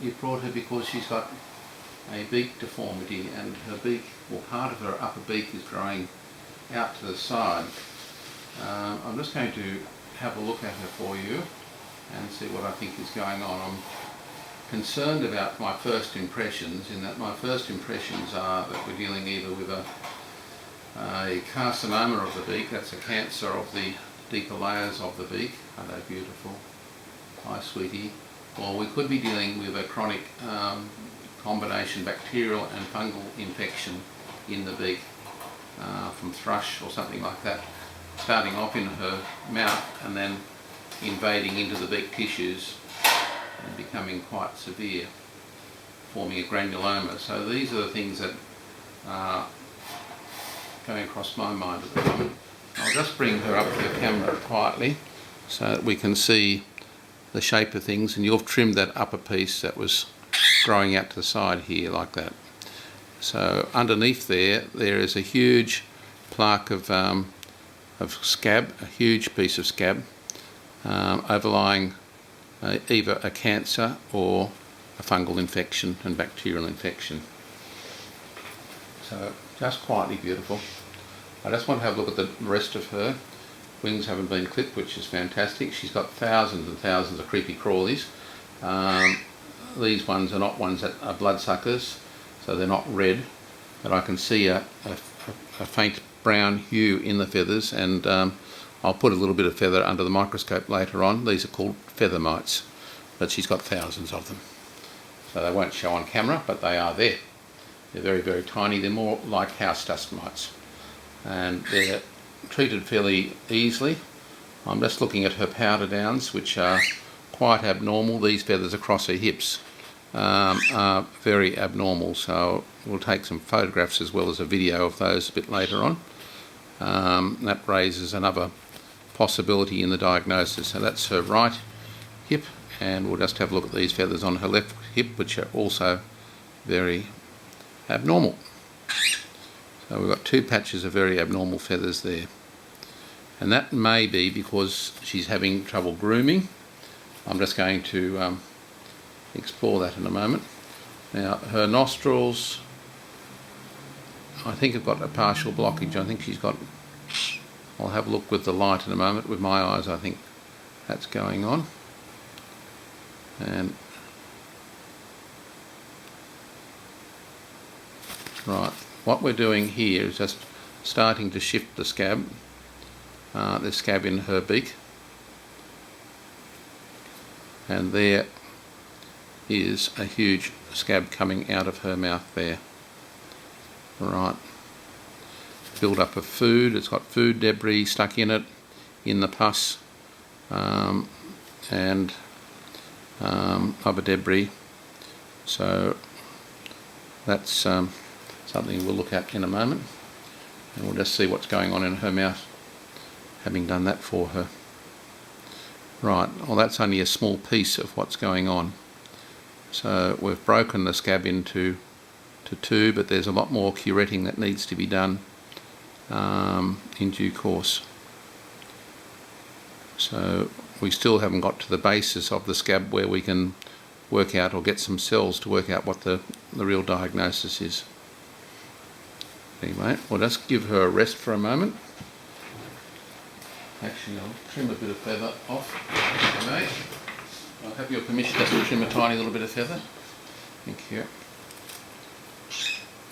you've brought her because she's got a beak deformity and her beak, or part of her upper beak, is growing out to the side. I'm just going to have a look at her for you and see what I think is going on. I'm concerned about my first impressions, in that my first impressions are that we're dealing either with a carcinoma of the beak, that's a cancer of the deeper layers of the beak. Are they beautiful? Hi sweetie. Or we could be dealing with a chronic combination bacterial and fungal infection in the beak from thrush or something like that, starting off in her mouth and then invading into the beak tissues and becoming quite severe, forming a granuloma. So these are the things that are going across my mind at the moment. I'll just bring her up to the camera quietly so that we can see the shape of things, and you've trimmed that upper piece that was growing out to the side here like that. So underneath there is a huge plaque of scab, a huge piece of scab, overlying either a cancer or a fungal infection and bacterial infection. So just quietly beautiful. I just want to have a look at the rest of her. Wings haven't been clipped, which is fantastic. She's got thousands and thousands of creepy crawlies. These ones are not ones that are bloodsuckers, so they're not red, but I can see a faint brown hue in the feathers, and I'll put a little bit of feather under the microscope later on. These are called feather mites, but she's got thousands of them. So they won't show on camera, but they are there. They're very, very tiny. They're more like house dust mites, and they're treated fairly easily. I'm just looking at her powder downs, which are quite abnormal. These feathers across her hips are very abnormal, so we'll take some photographs as well as a video of those a bit later on. That raises another possibility in the diagnosis. So that's her right hip, and we'll just have a look at these feathers on her left hip, which are also very abnormal. So we've got two patches of very abnormal feathers there, and that may be because she's having trouble grooming. I'm just going to explore that in a moment. Now her nostrils, I think, have got a partial blockage. I think she's got, I'll have a look with the light in a moment. With my eyes I think that's going on. And right, what we're doing here is just starting to shift the scab. There's scab in her beak, and there is a huge scab coming out of her mouth there. Right, build up of food. It's got food debris stuck in it, in the pus, and other debris. So that's something we'll look at in a moment, and we'll just see what's going on in her mouth, having done that for her. Right, well, that's only a small piece of what's going on. So we've broken the scab into two, but there's a lot more curetting that needs to be done in due course. So we still haven't got to the basis of the scab where we can work out, or get some cells to work out what the real diagnosis is. Anyway, we'll just give her a rest for a moment. Actually, I'll trim a bit of feather off. Okay. I'll have your permission just to trim a tiny little bit of feather. Thank you.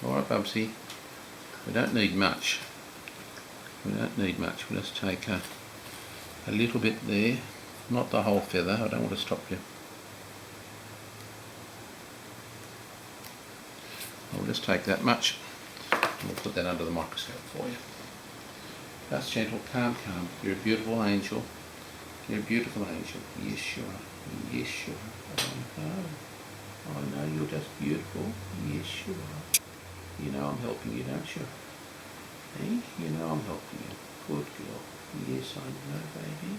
Alright, Bubsy. We don't need much. We don't need much. We'll just take a little bit there. Not the whole feather. I don't want to stop you. I'll just take that much. We'll put that under the microscope for you. Just gentle, calm, calm. You're a beautiful angel. You're a beautiful angel. Yes, you are. Yes, you are. I know you're just beautiful. Yes, you are. You know I'm helping you, don't you? Hey, you know I'm helping you. Good girl. Yes, I know, baby.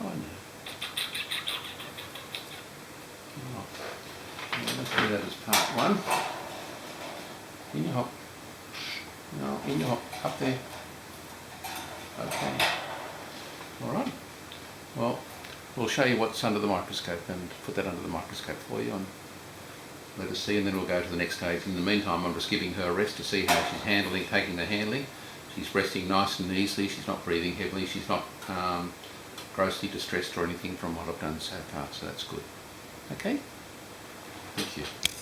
I know. Oh. Let's do that as part one. In your hop. No, in your hop. Up there. Okay. Alright. Well, we'll show you what's under the microscope and put that under the microscope for you and let us see, and then we'll go to the next stage. In the meantime, I'm just giving her a rest to see how she's taking the handling. She's resting nice and easily, she's not breathing heavily, she's not grossly distressed or anything from what I've done so far, so that's good. Okay? Thank you.